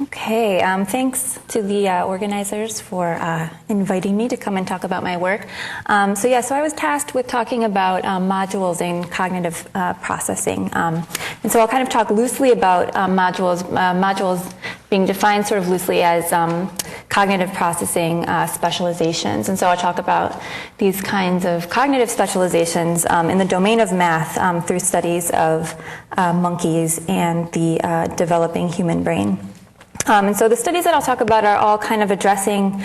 Okay, thanks to the organizers for inviting me to come and talk about my work. So I was tasked with talking about modules in cognitive processing. And so I'll kind of talk loosely about modules, modules being defined sort of loosely as cognitive processing specializations. And so I'll talk about these kinds of cognitive specializations in the domain of math through studies of monkeys and the developing human brain. And so the studies that I'll talk about are all kind of addressing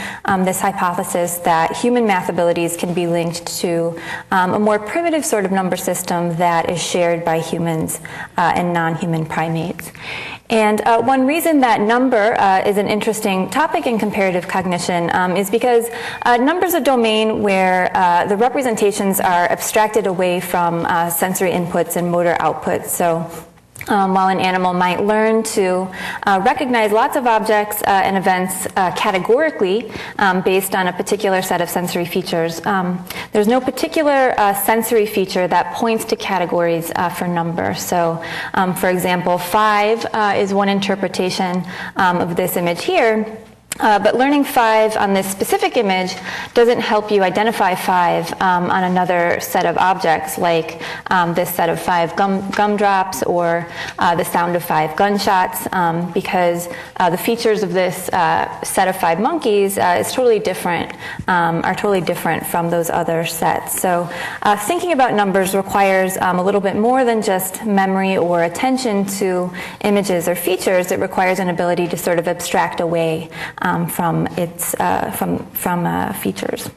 this hypothesis that human math abilities can be linked to a more primitive sort of number system that is shared by humans and non-human primates. And one reason that number is an interesting topic in comparative cognition is because number is a domain where the representations are abstracted away from sensory inputs and motor outputs. So while an animal might learn to recognize lots of objects and events categorically based on a particular set of sensory features, there's no particular sensory feature that points to categories for number. So, for example, 5 is one interpretation of this image here. But learning 5 on this specific image doesn't help you identify 5 on another set of objects, like this set of 5 gumdrops or the sound of 5 gunshots, because the features of this set of 5 monkeys is totally different, are totally different from those other sets. So thinking about numbers requires a little bit more than just memory or attention to images or features. It requires an ability to sort of abstract away from its features.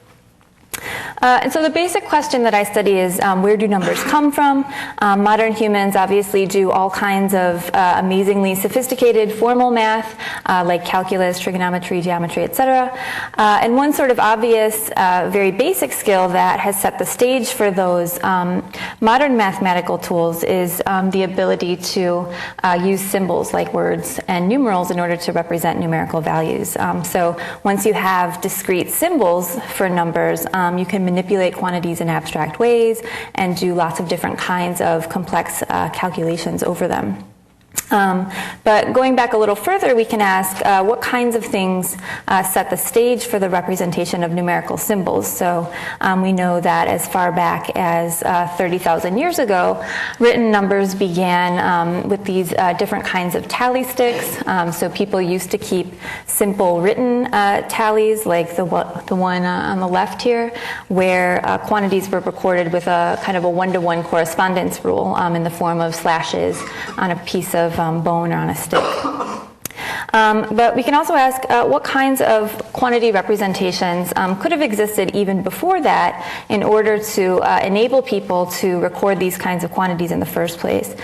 And so the basic question that I study is where do numbers come from? Modern humans obviously do all kinds of amazingly sophisticated formal math like calculus, trigonometry, geometry, etc. And one sort of obvious, very basic skill that has set the stage for those modern mathematical tools is the ability to use symbols like words and numerals in order to represent numerical values. So once you have discrete symbols for numbers, you can manipulate quantities in abstract ways and do lots of different kinds of complex calculations over them. But going back a little further, we can ask what kinds of things set the stage for the representation of numerical symbols. So we know that as far back as 30,000 years ago, written numbers began with these different kinds of tally sticks. So people used to keep simple written tallies, like the one on the left here, where quantities were recorded with a kind of a one-to-one correspondence rule in the form of slashes on a piece of bone or on a stick. But we can also ask what kinds of quantity representations could have existed even before that in order to enable people to record these kinds of quantities in the first place.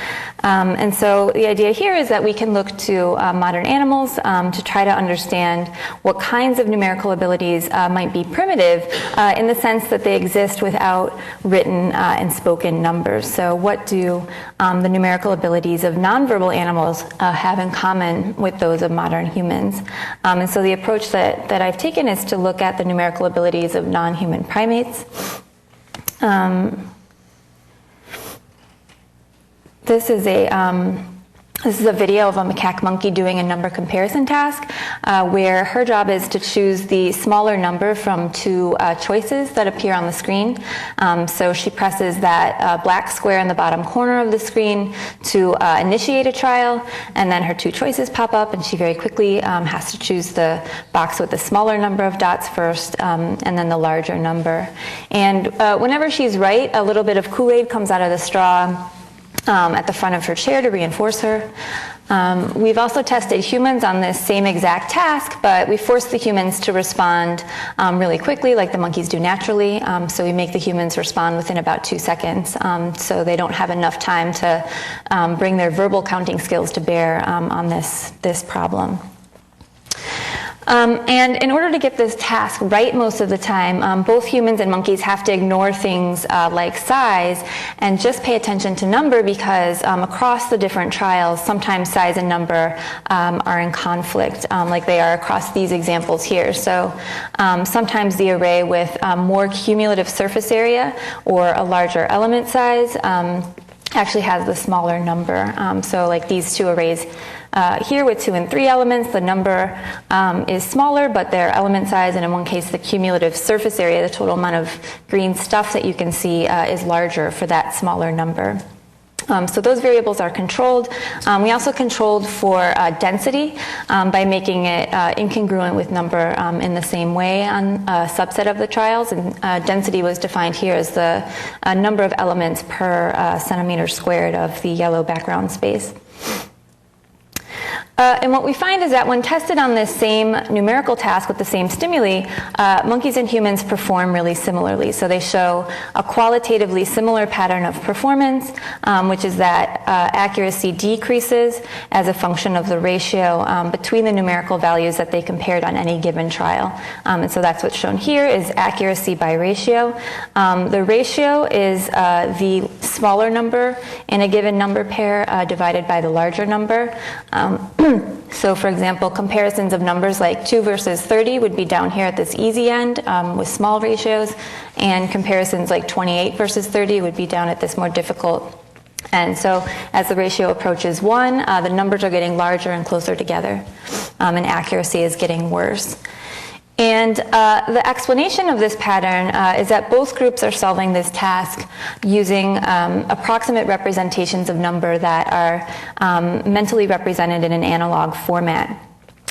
And so the idea here is that we can look to modern animals to try to understand what kinds of numerical abilities might be primitive in the sense that they exist without written and spoken numbers. So what do the numerical abilities of nonverbal animals have in common with those of modern humans? And so the approach that I've taken is to look at the numerical abilities of non-human primates. This is a video of a macaque monkey doing a number comparison task where her job is to choose the smaller number from 2 choices that appear on the screen. So she presses that black square in the bottom corner of the screen to initiate a trial, and then her 2 choices pop up, and she very quickly has to choose the box with the smaller number of dots first, and then the larger number. And whenever she's right, a little bit of Kool-Aid comes out of the straw at the front of her chair to reinforce her. We've also tested humans on this same exact task, but we forced the humans to respond really quickly, like the monkeys do naturally. So we make the humans respond within about 2 seconds, so they don't have enough time to bring their verbal counting skills to bear on this problem. And in order to get this task right most of the time, both humans and monkeys have to ignore things like size and just pay attention to number, because across the different trials, sometimes size and number are in conflict, like they are across these examples here. So sometimes the array with more cumulative surface area or a larger element size actually has the smaller number. So like these two arrays here with 2 and 3 elements, the number is smaller, but their element size, and in one case the cumulative surface area, the total amount of green stuff that you can see is larger for that smaller number. So those variables are controlled. We also controlled for density by making it incongruent with number in the same way on a subset of the trials. And density was defined here as the number of elements per centimeter squared of the yellow background space. And what we find is that when tested on this same numerical task with the same stimuli, monkeys and humans perform really similarly. So they show a qualitatively similar pattern of performance, which is that accuracy decreases as a function of the ratio between the numerical values that they compared on any given trial. And so that's what's shown here is accuracy by ratio. The ratio is the smaller number in a given number pair divided by the larger number. So for example, comparisons of numbers like 2 versus 30 would be down here at this easy end with small ratios, and comparisons like 28 versus 30 would be down at this more difficult. And so as the ratio approaches 1, the numbers are getting larger and closer together, and accuracy is getting worse. And the explanation of this pattern is that both groups are solving this task using approximate representations of number that are mentally represented in an analog format.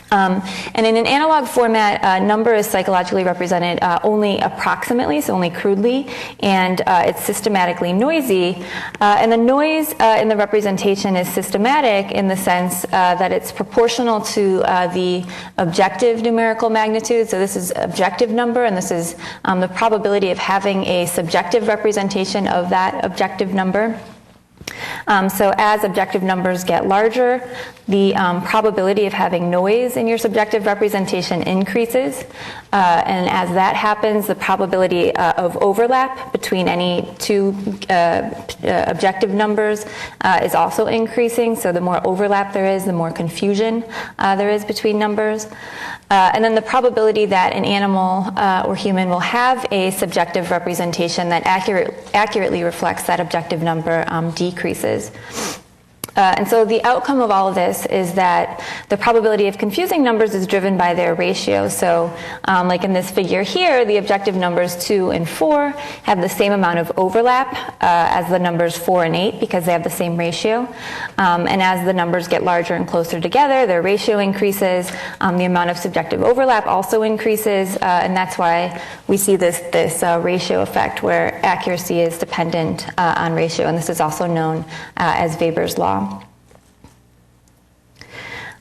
And in an analog format, number is psychologically represented only approximately, so only crudely, and it's systematically noisy. And the noise in the representation is systematic in the sense that it's proportional to the objective numerical magnitude. So this is objective number, and this is the probability of having a subjective representation of that objective number. So as objective numbers get larger, the probability of having noise in your subjective representation increases. And as that happens, the probability of overlap between any two objective numbers is also increasing. So the more overlap there is, the more confusion there is between numbers. And then the probability that an animal or human will have a subjective representation that accurately reflects that objective number decreases. And so the outcome of all of this is that the probability of confusing numbers is driven by their ratio. So like in this figure here, the objective numbers 2 and 4 have the same amount of overlap as the numbers 4 and 8 because they have the same ratio. And as the numbers get larger and closer together, their ratio increases. The amount of subjective overlap also increases. And that's why we see this ratio effect where accuracy is dependent on ratio. And this is also known as Weber's law.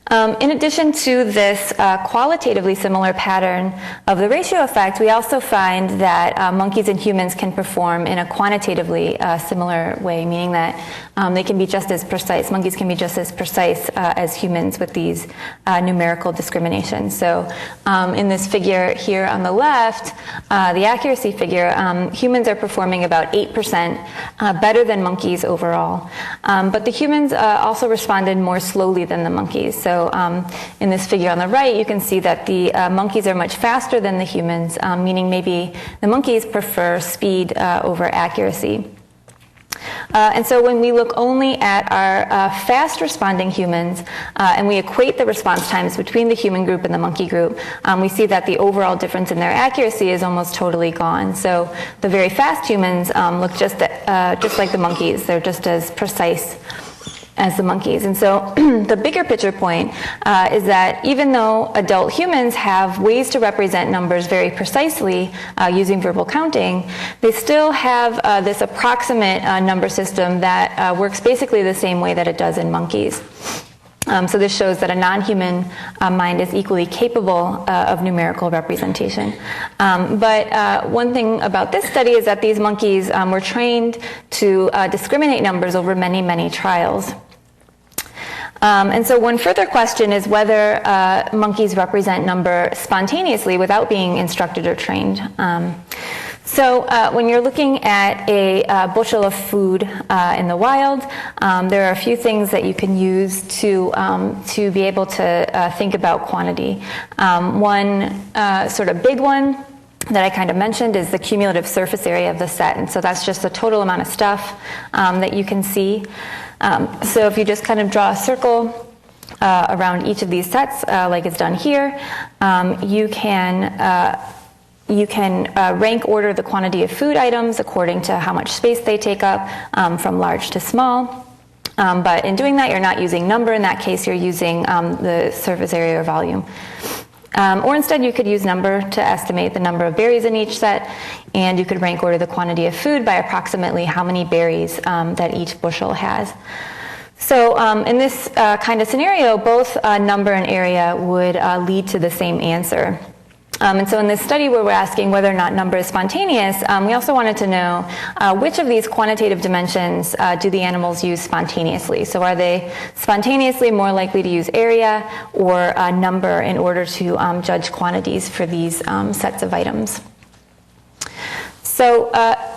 In addition to this qualitatively similar pattern of the ratio effect, we also find that monkeys and humans can perform in a quantitatively similar way, meaning that they can be just as precise. Monkeys can be just as precise as humans with these numerical discriminations. So in this figure here on the left, the accuracy figure, humans are performing about 8% better than monkeys overall. But the humans also responded more slowly than the monkeys. So in this figure on the right, you can see that the monkeys are much faster than the humans, meaning maybe the monkeys prefer speed over accuracy. And so when we look only at our fast responding humans and we equate the response times between the human group and the monkey group, we see that the overall difference in their accuracy is almost totally gone. So the very fast humans look just like the monkeys. They're just as precise as the monkeys. And so the bigger picture point is that even though adult humans have ways to represent numbers very precisely using verbal counting, they still have this approximate number system that works basically the same way that it does in monkeys. So this shows that a non-human mind is equally capable of numerical representation. But one thing about this study is that these monkeys were trained to discriminate numbers over many, many trials. And so one further question is whether monkeys represent number spontaneously without being instructed or trained. So when you're looking at a bushel of food in the wild, there are a few things that you can use to be able to think about quantity. One sort of big one that I kind of mentioned is the cumulative surface area of the set. And so that's just the total amount of stuff that you can see. So if you just kind of draw a circle around each of these sets, like it's done here, you can rank order the quantity of food items according to how much space they take up, from large to small. But in doing that, you're not using number. In that case, you're using the surface area or volume. Or instead, you could use number to estimate the number of berries in each set, and you could rank order the quantity of food by approximately how many berries that each bushel has. So in this kind of scenario, both number and area would lead to the same answer. And so in this study where we're asking whether or not number is spontaneous, we also wanted to know which of these quantitative dimensions do the animals use spontaneously. So are they spontaneously more likely to use area or number in order to judge quantities for these sets of items? So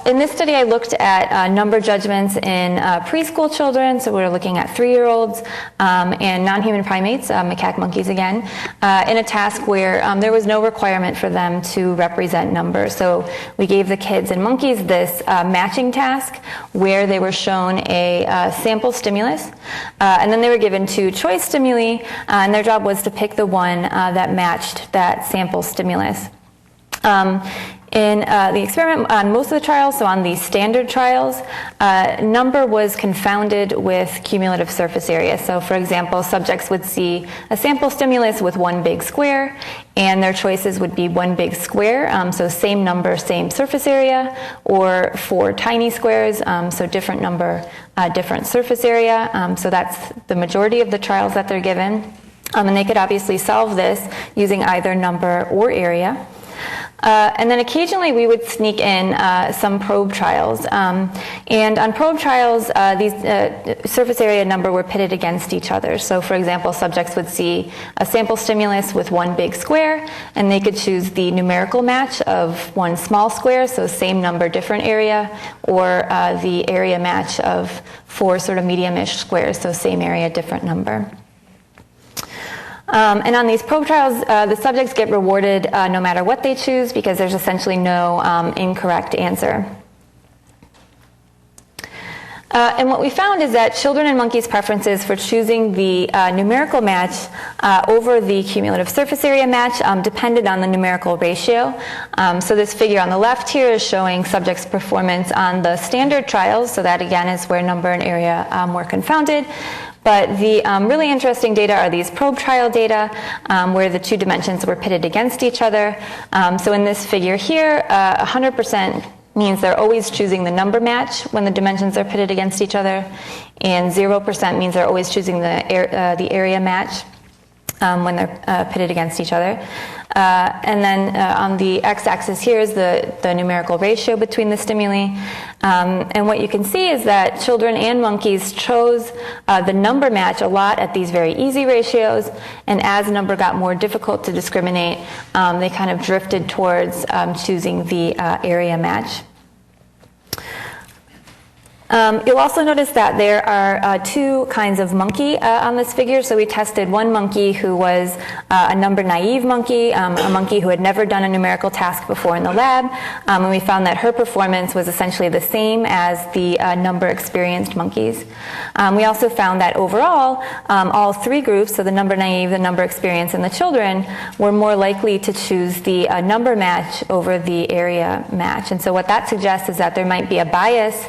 in this study, I looked at number judgments in preschool children. So we're looking at 3-year-olds and non-human primates, macaque monkeys again, in a task where there was no requirement for them to represent number. So we gave the kids and monkeys this matching task where they were shown a sample stimulus, and then they were given 2 choice stimuli, and their job was to pick the one that matched that sample stimulus. In the experiment on most of the trials, so on the standard trials, number was confounded with cumulative surface area. So for example, subjects would see a sample stimulus with 1 big square, and their choices would be 1 big square, so same number, same surface area, or 4 tiny squares, so different number, different surface area. So that's the majority of the trials that they're given. And they could obviously solve this using either number or area. And then occasionally we would sneak in some probe trials. And on probe trials, these surface area number were pitted against each other. So for example, subjects would see a sample stimulus with 1 big square, and they could choose the numerical match of 1 small square, so same number, different area, or the area match of 4 sort of medium-ish squares, so same area, different number. And on these probe trials, the subjects get rewarded no matter what they choose because there's essentially no incorrect answer. And what we found is that children and monkeys' preferences for choosing the numerical match over the cumulative surface area match depended on the numerical ratio. So this figure on the left here is showing subjects' performance on the standard trials. So that again is where number and area were confounded. But the really interesting data are these probe trial data where the 2 dimensions were pitted against each other. So in this figure here, 100% means they're always choosing the number match when the dimensions are pitted against each other, and 0% means they're always choosing the area match when they're pitted against each other. And then on the x-axis here is the numerical ratio between the stimuli. And what you can see is that children and monkeys chose the number match a lot at these very easy ratios, and as number got more difficult to discriminate, they kind of drifted towards choosing the area match. You'll also notice that there are 2 kinds of monkey on this figure. So we tested 1 monkey who was a number naive monkey, a monkey who had never done a numerical task before in the lab, and we found that her performance was essentially the same as the number experienced monkeys. We also found that overall, all 3 groups, so the number naive, the number experienced, and the children, were more likely to choose the number match over the area match. And so what that suggests is that there might be a bias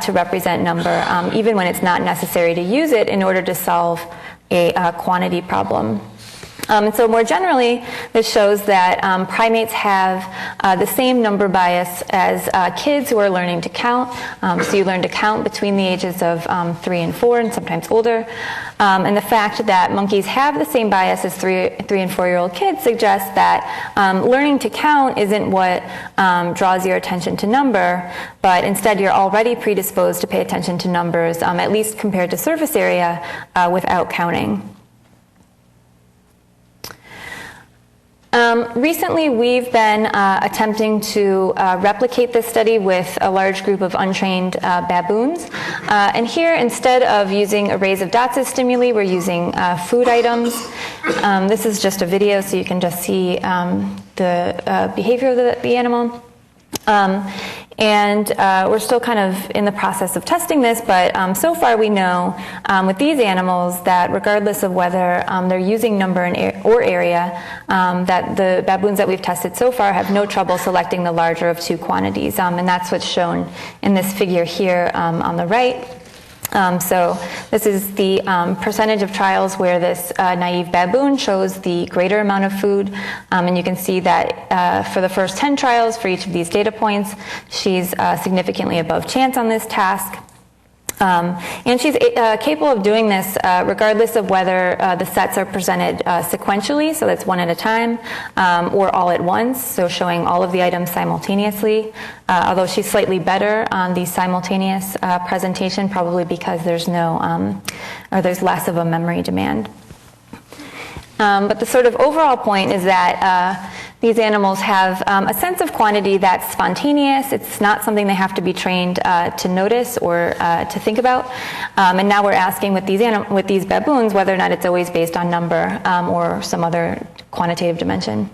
to represent number, even when it's not necessary to use it in order to solve a quantity problem. And so more generally, this shows that primates have the same number bias as kids who are learning to count. So you learn to count between the ages of 3 and 4 and sometimes older. And the fact that monkeys have the same bias as 3 and 4-year-old kids suggests that learning to count isn't what draws your attention to number, but instead you're already predisposed to pay attention to numbers, at least compared to surface area, without counting. Recently, we've been attempting to replicate this study with a large group of untrained baboons. And here, instead of using arrays of dots as stimuli, we're using food items. This is just a video, so you can just see the behavior of the animal. And we're still kind of in the process of testing this, but so far we know with these animals that regardless of whether they're using number or area, that the baboons that we've tested so far have no trouble selecting the larger of two quantities. And that's what's shown in this figure here on the right. So this is the percentage of trials where this naive baboon chose the greater amount of food. And you can see that for the first 10 trials for each of these data points, she's significantly above chance on this task. And she's capable of doing this regardless of whether the sets are presented sequentially, so that's one at a time, or all at once, so showing all of the items simultaneously, although she's slightly better on the simultaneous presentation, probably because there's there's less of a memory demand. But the sort of overall point is that these animals have a sense of quantity that's spontaneous. It's not something they have to be trained to notice or to think about. And now we're asking with these baboons whether or not it's always based on number or some other quantitative dimension.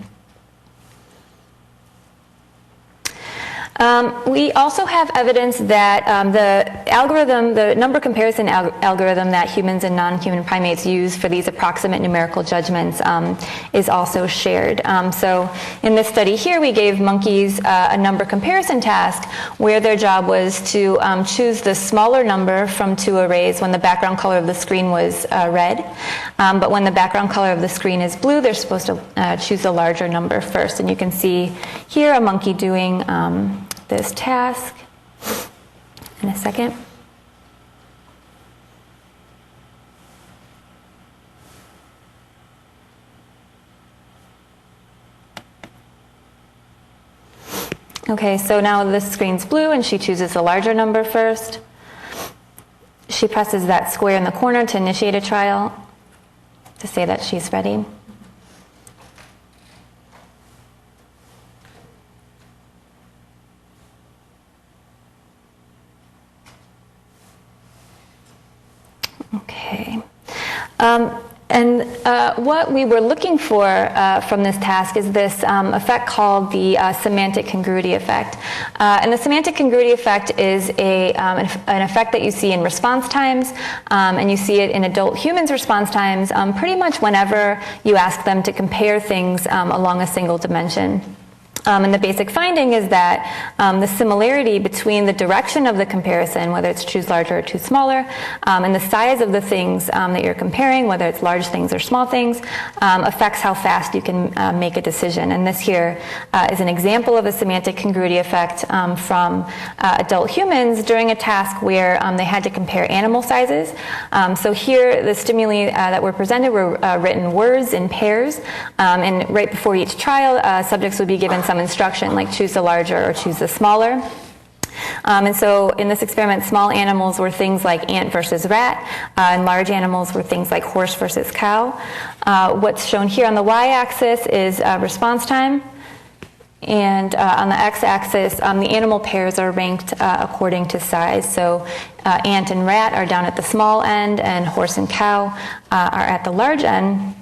We also have evidence that the number comparison algorithm that humans and non-human primates use for these approximate numerical judgments is also shared. So in this study here, we gave monkeys a number comparison task where their job was to choose the smaller number from two arrays when the background color of the screen was red. But when the background color of the screen is blue, they're supposed to choose the larger number first. And you can see here a monkey doing this task in a second. Okay, so now the screen's blue and she chooses the larger number first. She presses that square in the corner to initiate a trial to say that she's ready. Okay. What we were looking for from this task is this effect called the semantic congruity effect. And the semantic congruity effect is an effect that you see in response times, and you see it in adult humans' response times pretty much whenever you ask them to compare things along a single dimension. And the basic finding is that the similarity between the direction of the comparison, whether it's choose larger or choose smaller, and the size of the things that you're comparing, whether it's large things or small things, affects how fast you can make a decision. And this here is an example of a semantic congruity effect from adult humans during a task where they had to compare animal sizes. So here the stimuli that were presented were written words in pairs, and right before each trial, subjects would be given some instruction like choose the larger or choose the smaller. And so in this experiment, small animals were things like ant versus rat, and large animals were things like horse versus cow. What's shown here on the y-axis is response time, and on the x-axis, the animal pairs are ranked according to size. So ant and rat are down at the small end, and horse and cow are at the large end.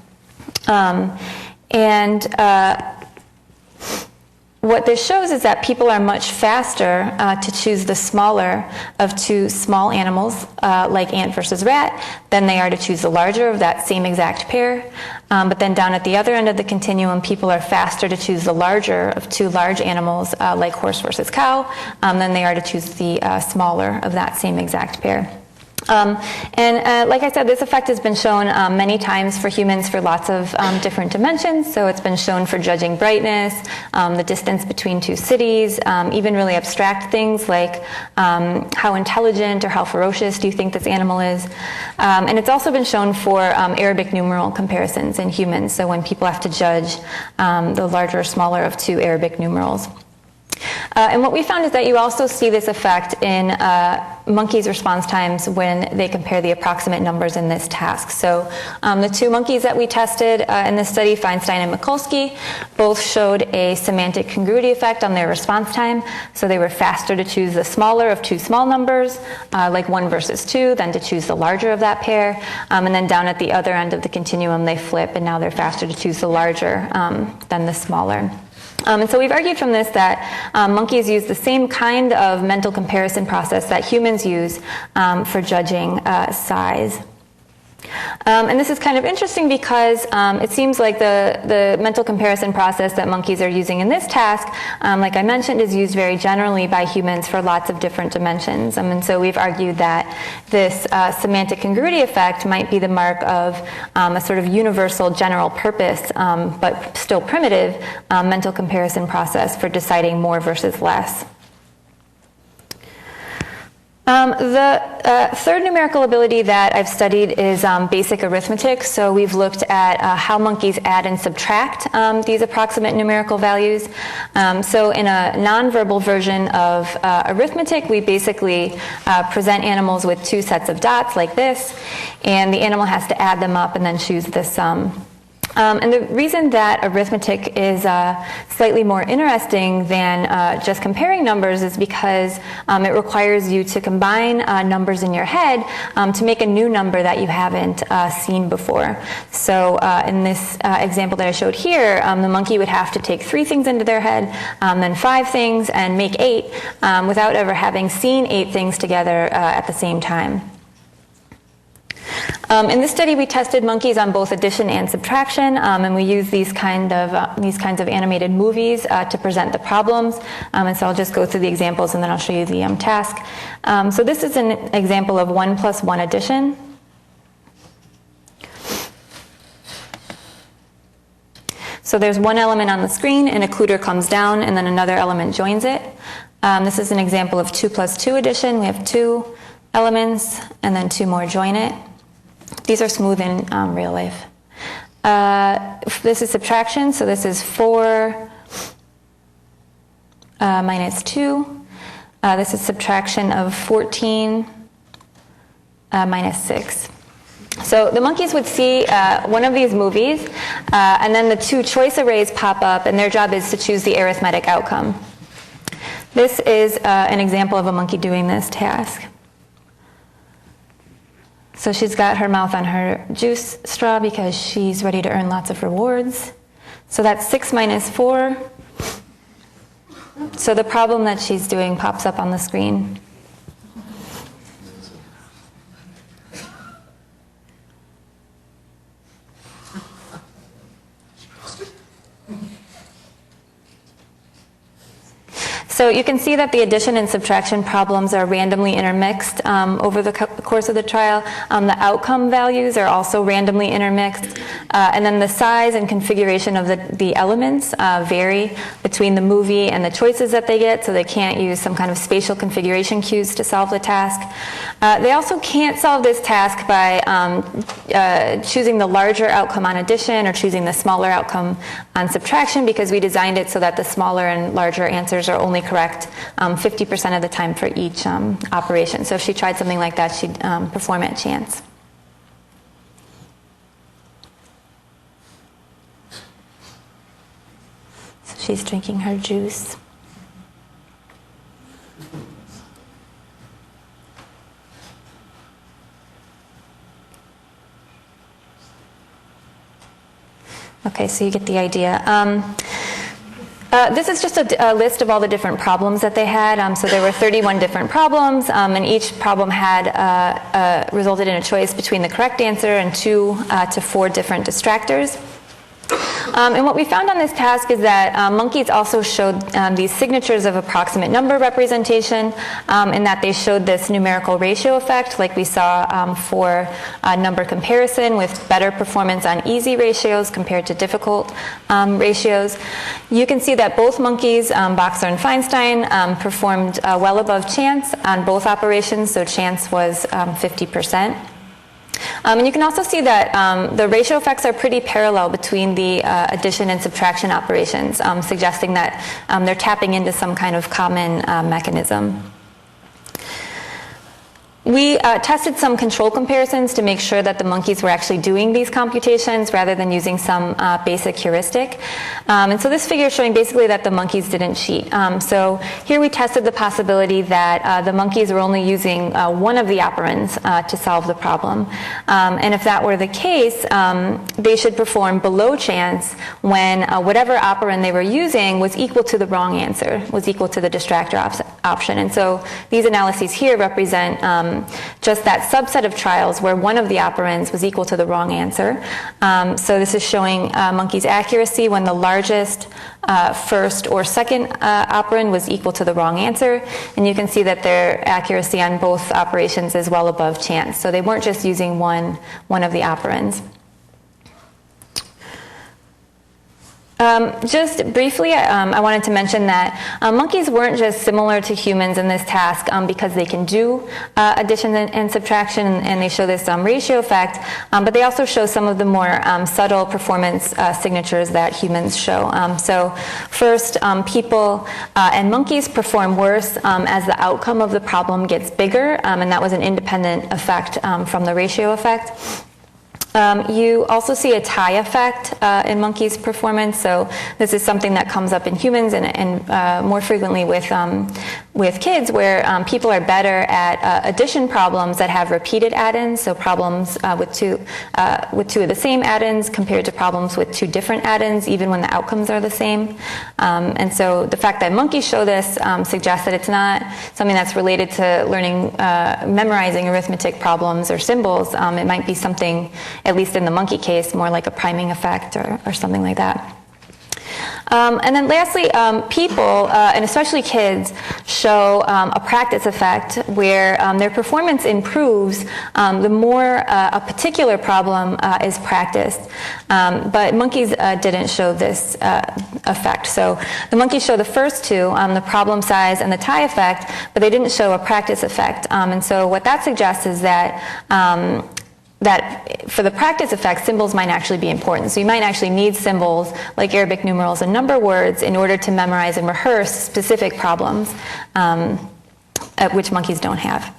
What this shows is that people are much faster to choose the smaller of two small animals, like ant versus rat, than they are to choose the larger of that same exact pair. But then down at the other end of the continuum, people are faster to choose the larger of two large animals, like horse versus cow, than they are to choose the smaller of that same exact pair. Like I said, this effect has been shown many times for humans for lots of different dimensions. So it's been shown for judging brightness, the distance between two cities, even really abstract things like how intelligent or how ferocious do you think this animal is. And it's also been shown for Arabic numeral comparisons in humans. So when people have to judge the larger or smaller of two Arabic numerals. And what we found is that you also see this effect in monkeys' response times when they compare the approximate numbers in this task. So the two monkeys that we tested in this study, Feinstein and Mikulski, both showed a semantic congruity effect on their response time. So they were faster to choose the smaller of two small numbers, like 1 versus 2, than to choose the larger of that pair. And then down at the other end of the continuum, they flip, and now they're faster to choose the larger than the smaller. And so we've argued from this that monkeys use the same kind of mental comparison process that humans use for judging size. And this is kind of interesting because it seems like the mental comparison process that monkeys are using in this task, like I mentioned, is used very generally by humans for lots of different dimensions. And so we've argued that this semantic congruity effect might be the mark of a sort of universal general purpose, but still primitive, mental comparison process for deciding more versus less. The third numerical ability that I've studied is basic arithmetic. So we've looked at how monkeys add and subtract these approximate numerical values. So in a nonverbal version of arithmetic, we basically present animals with two sets of dots like this, and the animal has to add them up and then choose the sum. And the reason that arithmetic is slightly more interesting than just comparing numbers is because it requires you to combine numbers in your head to make a new number that you haven't seen before. So in this example that I showed here, the monkey would have to take 3 things into their head, then 5 things, and make 8 without ever having seen 8 things together at the same time. In this study, we tested monkeys on both addition and subtraction, and we used these kinds of animated movies to present the problems. And so I'll just go through the examples, and then I'll show you the task. So this is an example of 1 plus 1 addition. So there's one element on the screen, an occluder comes down, and then another element joins it. This is an example of 2 plus 2 addition. We have 2 elements, and then 2 more join it. These are smooth in real life. This is subtraction, so this is 4 minus 2. This is subtraction of 14 minus 6. So the monkeys would see one of these movies, and then the 2 choice arrays pop up, and their job is to choose the arithmetic outcome. This is an example of a monkey doing this task. So she's got her mouth on her juice straw because she's ready to earn lots of rewards. So that's 6 minus 4. So the problem that she's doing pops up on the screen. So you can see that the addition and subtraction problems are randomly intermixed over the course of the trial. The outcome values are also randomly intermixed. And then the size and configuration of the elements vary between the movie and the choices that they get, so they can't use some kind of spatial configuration cues to solve the task. They also can't solve this task by choosing the larger outcome on addition or choosing the smaller outcome on subtraction, because we designed it so that the smaller and larger answers are only correct 50% of the time for each operation. So if she tried something like that, she'd perform at chance. So she's drinking her juice. Okay, so you get the idea. This is just a list of all the different problems that they had. So there were 31 different problems, and each problem had resulted in a choice between the correct answer and 2 to 4 different distractors. And what we found on this task is that monkeys also showed these signatures of approximate number representation, in that they showed this numerical ratio effect, like we saw for number comparison, with better performance on easy ratios compared to difficult ratios. You can see that both monkeys, Boxer and Feinstein, performed well above chance on both operations, so chance was 50%. And you can also see that the ratio effects are pretty parallel between the addition and subtraction operations, suggesting that they're tapping into some kind of common mechanism. We tested some control comparisons to make sure that the monkeys were actually doing these computations rather than using some basic heuristic. And so this figure is showing basically that the monkeys didn't cheat. So here we tested the possibility that the monkeys were only using one of the operands to solve the problem. And if that were the case, they should perform below chance when whatever operand they were using was equal to the wrong answer, was equal to the distractor option. And so these analyses here represent just that subset of trials where one of the operands was equal to the wrong answer. So this is showing monkeys' accuracy when the largest first or second operand was equal to the wrong answer. And you can see that their accuracy on both operations is well above chance. So they weren't just using one of the operands. Just briefly, I wanted to mention that monkeys weren't just similar to humans in this task because they can do addition and subtraction, and they show this ratio effect, but they also show some of the more subtle performance signatures that humans show. So first, people and monkeys perform worse as the outcome of the problem gets bigger, and that was an independent effect from the ratio effect. You also see a tie effect in monkeys' performance. So this is something that comes up in humans and more frequently with kids, where people are better at addition problems that have repeated add-ins. So problems with two of the same add-ins compared to problems with two different add-ins, even when the outcomes are the same. And so the fact that monkeys show this suggests that it's not something that's related to learning, memorizing arithmetic problems or symbols. It might be something, at least in the monkey case, more like a priming effect or something like that. And then lastly, people, and especially kids, show a practice effect where their performance improves the more a particular problem is practiced. But monkeys didn't show this effect. So the monkeys show the first two, the problem size and the tie effect, but they didn't show a practice effect. And so what that suggests is that that for the practice effect, symbols might actually be important. So you might actually need symbols like Arabic numerals and number words in order to memorize and rehearse specific problems, which monkeys don't have.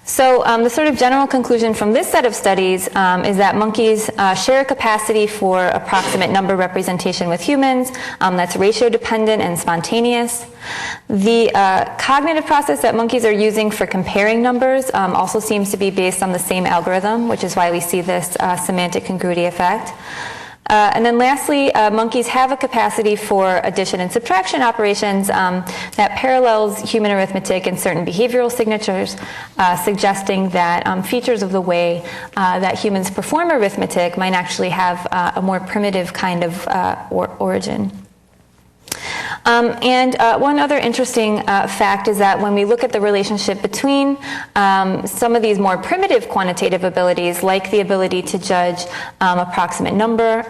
So the sort of general conclusion from this set of studies is that monkeys share a capacity for approximate number representation with humans that's ratio dependent and spontaneous. The cognitive process that monkeys are using for comparing numbers also seems to be based on the same algorithm, which is why we see this semantic congruity effect. And then lastly, monkeys have a capacity for addition and subtraction operations that parallels human arithmetic in certain behavioral signatures, suggesting that features of the way that humans perform arithmetic might actually have a more primitive kind of origin. And one other interesting fact is that when we look at the relationship between some of these more primitive quantitative abilities, like the ability to judge approximate number,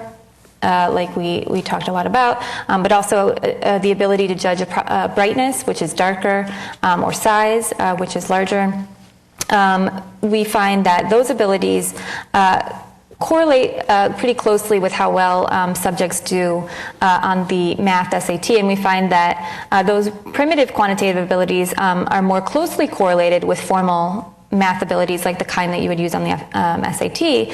like we talked a lot about, but also the ability to judge brightness, which is darker, or size, which is larger, we find that those abilities correlate pretty closely with how well subjects do on the math SAT, and we find that those primitive quantitative abilities are more closely correlated with formal math abilities, like the kind that you would use on the SAT,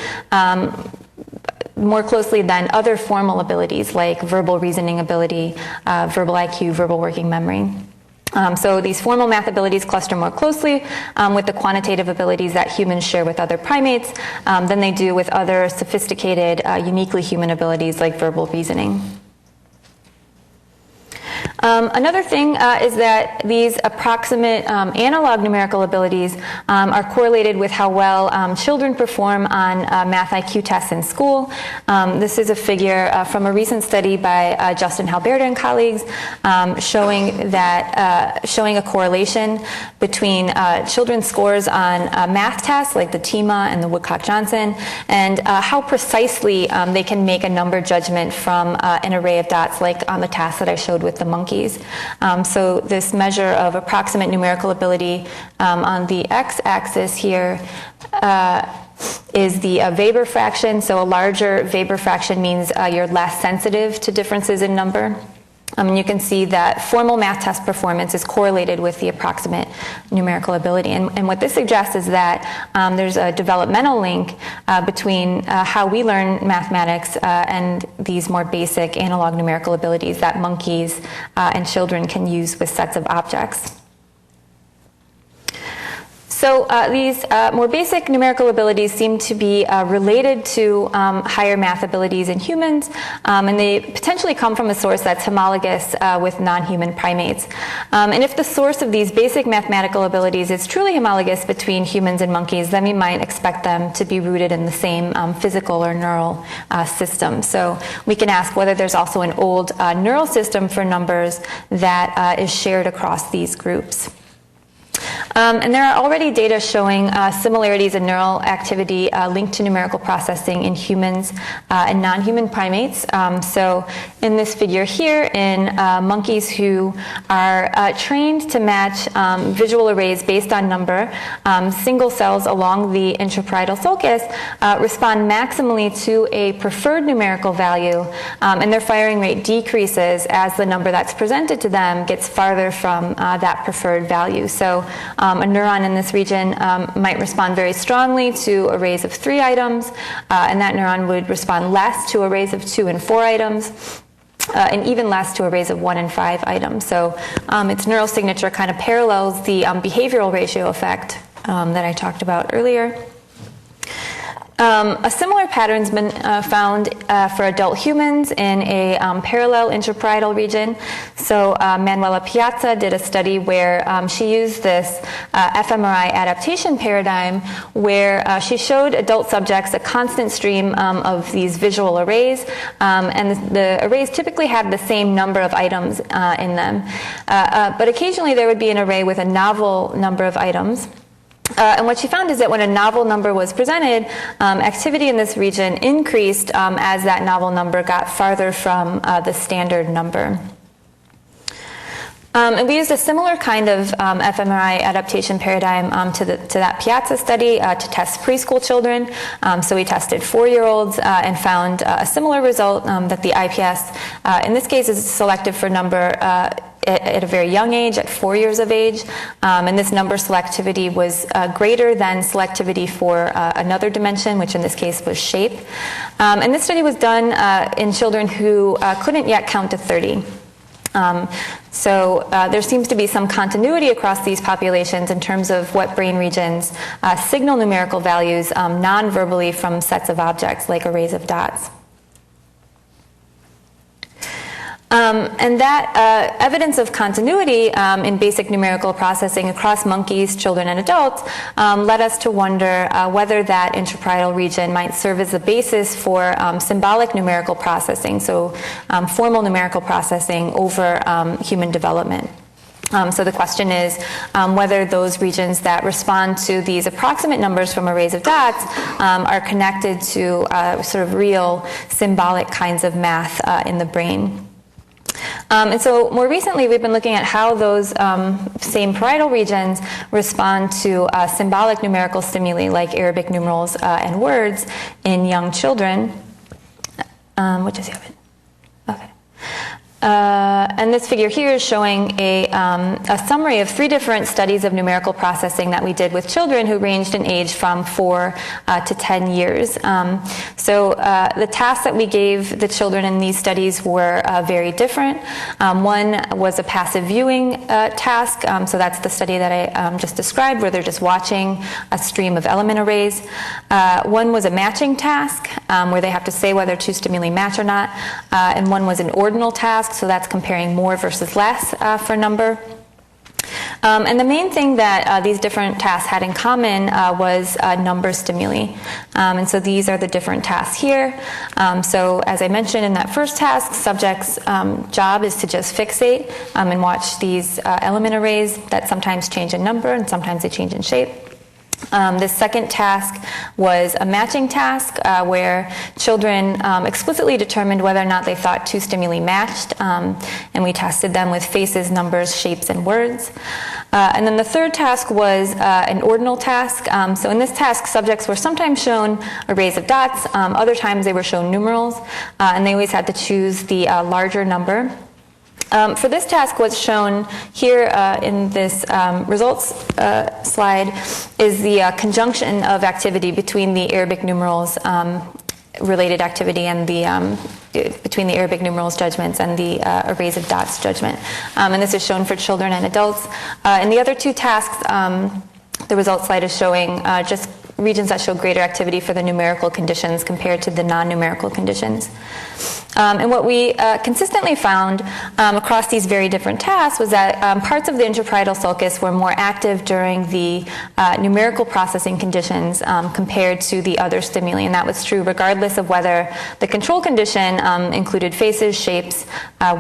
more closely than other formal abilities like verbal reasoning ability, verbal IQ, verbal working memory. So these formal math abilities cluster more closely with the quantitative abilities that humans share with other primates than they do with other sophisticated, uniquely human abilities like verbal reasoning. Another thing is that these approximate analog numerical abilities are correlated with how well children perform on math IQ tests in school. This is a figure from a recent study by Justin Halberta and colleagues showing a correlation between children's scores on math tests like the TIMA and the Woodcock-Johnson, and how precisely they can make a number judgment from an array of dots, like on the task that I showed with the monkeys. So this measure of approximate numerical ability on the x-axis here is the Weber fraction. So a larger Weber fraction means you're less sensitive to differences in number. And you can see that formal math test performance is correlated with the approximate numerical ability. And what this suggests is that there's a developmental link between how we learn mathematics and these more basic analog numerical abilities that monkeys and children can use with sets of objects. So these more basic numerical abilities seem to be related to higher math abilities in humans, and they potentially come from a source that's homologous with non-human primates. And if the source of these basic mathematical abilities is truly homologous between humans and monkeys, then we might expect them to be rooted in the same physical or neural system. So we can ask whether there's also an old neural system for numbers that is shared across these groups. And there are already data showing similarities in neural activity linked to numerical processing in humans and non-human primates. So in this figure here, in monkeys who are trained to match visual arrays based on number, single cells along the intraparietal sulcus respond maximally to a preferred numerical value, and their firing rate decreases as the number that's presented to them gets farther from that preferred value. So a neuron in this region might respond very strongly to arrays of 3 items, and that neuron would respond less to arrays of 2 and 4 items, and even less to arrays of 1 and 5 items. So its neural signature kind of parallels the behavioral ratio effect that I talked about earlier. A similar pattern's been found for adult humans in a parallel intraparietal region. So Manuela Piazza did a study where she used this fMRI adaptation paradigm where she showed adult subjects a constant stream of these visual arrays, and the arrays typically had the same number of items in them. But occasionally there would be an array with a novel number of items. And what she found is that when a novel number was presented, activity in this region increased as that novel number got farther from the standard number. And we used a similar kind of fMRI adaptation paradigm to that Piazza study to test preschool children. So we tested 4-year-olds and found a similar result, that the IPS, in this case, is selective for number at a very young age, at 4 years of age, and this number selectivity was greater than selectivity for another dimension, which in this case was shape. And this study was done in children who couldn't yet count to 30. So there seems to be some continuity across these populations in terms of what brain regions signal numerical values non-verbally from sets of objects like arrays of dots. And that evidence of continuity in basic numerical processing across monkeys, children, and adults led us to wonder whether that intraparietal region might serve as the basis for symbolic numerical processing, so formal numerical processing over human development. So the question is whether those regions that respond to these approximate numbers from arrays of dots are connected to sort of real symbolic kinds of math in the brain. And so more recently, we've been looking at how those same parietal regions respond to symbolic numerical stimuli like Arabic numerals and words in young children. What does he have? Okay. And this figure here is showing a summary of 3 different studies of numerical processing that we did with children who ranged in age from 4 to 10 years. So the tasks that we gave the children in these studies were very different. One was a passive viewing task, so that's the study that I just described, where they're just watching a stream of element arrays. One was a matching task, where they have to say whether 2 stimuli match or not, and one was an ordinal task, so that's comparing more versus less for number. And the main thing that these different tasks had in common was number stimuli. And so these are the different tasks here. So as I mentioned in that first task, subject's job is to just fixate and watch these element arrays that sometimes change in number and sometimes they change in shape. The second task was a matching task where children explicitly determined whether or not they thought 2 stimuli matched, and we tested them with faces, numbers, shapes, and words. And then the third task was an ordinal task. So in this task, subjects were sometimes shown arrays of dots, other times they were shown numerals, and they always had to choose the larger number. For this task, what's shown here in this results slide is the conjunction of activity between the Arabic numerals related activity and the between the Arabic numerals judgments and the arrays of dots judgment. And this is shown for children and adults. In the other two tasks, the results slide is showing just regions that show greater activity for the numerical conditions compared to the non-numerical conditions. And what we consistently found across these very different tasks was that parts of the intraparietal sulcus were more active during the numerical processing conditions compared to the other stimuli, and that was true regardless of whether the control condition included faces, shapes,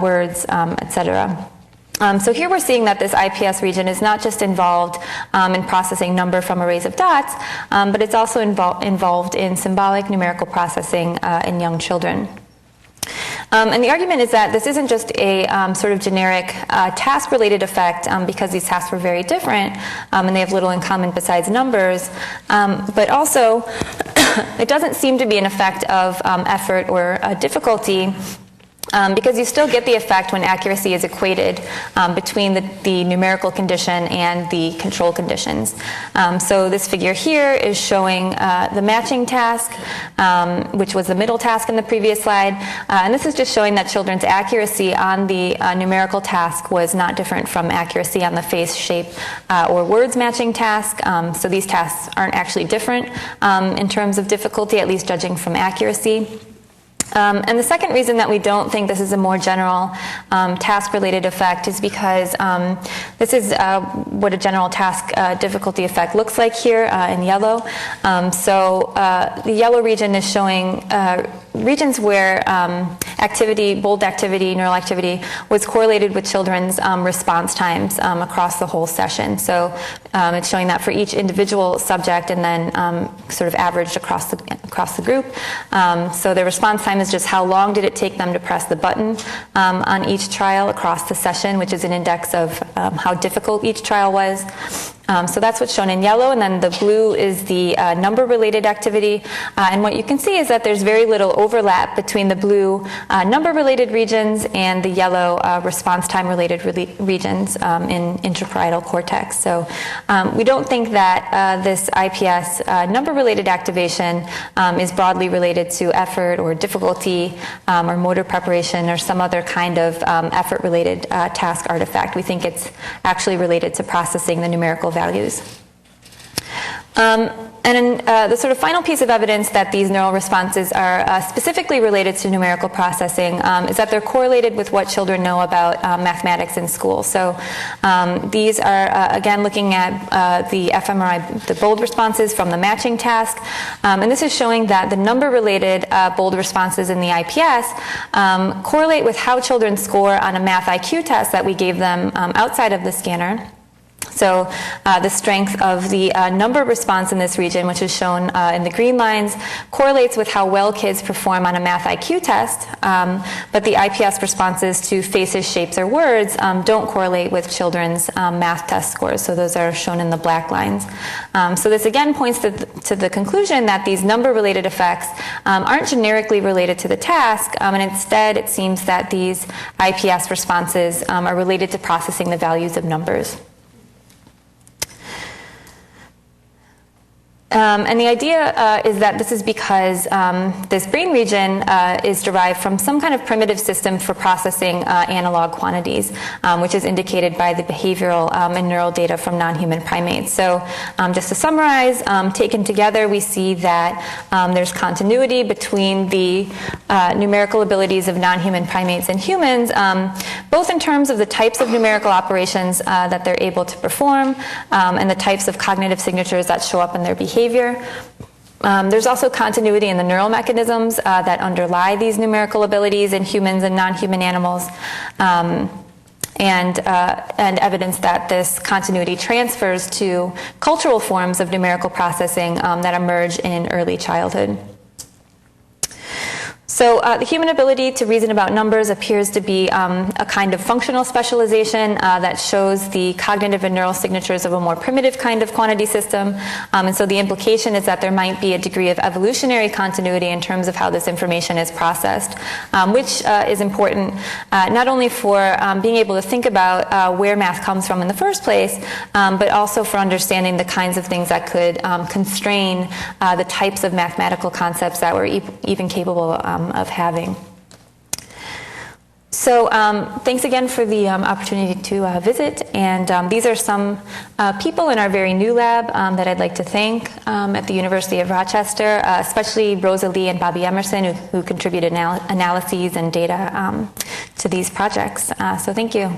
words, etc. So here we're seeing that this IPS region is not just involved in processing number from arrays of dots, but it's also involved in symbolic numerical processing in young children. And the argument is that this isn't just a sort of generic task-related effect because these tasks were very different and they have little in common besides numbers, but also it doesn't seem to be an effect of effort or difficulty, because you still get the effect when accuracy is equated between the numerical condition and the control conditions. So this figure here is showing the matching task, which was the middle task in the previous slide. And this is just showing that children's accuracy on the numerical task was not different from accuracy on the face, shape, or words matching task. So these tasks aren't actually different in terms of difficulty, at least judging from accuracy. And the second reason that we don't think this is a more general task-related effect is because this is what a general task difficulty effect looks like here in yellow. So the yellow region is showing regions where activity, bold activity, neural activity, was correlated with children's response times across the whole session. So it's showing that for each individual subject and then sort of averaged across the group. So the response time is just how long did it take them to press the button on each trial across the session, which is an index of how difficult each trial was. So that's what's shown in yellow, and then the blue is the number-related activity. And what you can see is that there's very little overlap between the blue number-related regions and the yellow response time-related regions in intraparietal cortex. So we don't think that this IPS number-related activation is broadly related to effort or difficulty or motor preparation or some other kind of effort-related task artifact. We think it's actually related to processing the numerical values. And then the sort of final piece of evidence that these neural responses are specifically related to numerical processing is that they're correlated with what children know about mathematics in school. So these are, again, looking at the fMRI, the bold responses from the matching task. And this is showing that the number-related bold responses in the IPS correlate with how children score on a math IQ test that we gave them outside of the scanner. So the strength of the number response in this region, which is shown in the green lines, correlates with how well kids perform on a math IQ test, but the IPS responses to faces, shapes, or words don't correlate with children's math test scores, so those are shown in the black lines. So this again points to the conclusion that these number-related effects aren't generically related to the task, and instead it seems that these IPS responses are related to processing the values of numbers. And the idea is that this is because this brain region is derived from some kind of primitive system for processing analog quantities, which is indicated by the behavioral and neural data from non-human primates. So just to summarize, taken together, we see that there's continuity between the numerical abilities of non-human primates and humans, both in terms of the types of numerical operations that they're able to perform and the types of cognitive signatures that show up in their behavior. There's also continuity in the neural mechanisms that underlie these numerical abilities in humans and non-human animals, and evidence that this continuity transfers to cultural forms of numerical processing that emerge in early childhood. So the human ability to reason about numbers appears to be a kind of functional specialization that shows the cognitive and neural signatures of a more primitive kind of quantity system. And so the implication is that there might be a degree of evolutionary continuity in terms of how this information is processed, which is important not only for being able to think about where math comes from in the first place, but also for understanding the kinds of things that could constrain the types of mathematical concepts that we're even capable of having. So thanks again for the opportunity to visit, and these are some people in our very new lab that I'd like to thank at the University of Rochester, especially Rosa Lee and Bobby Emerson, who contributed analyses and data to these projects. So thank you.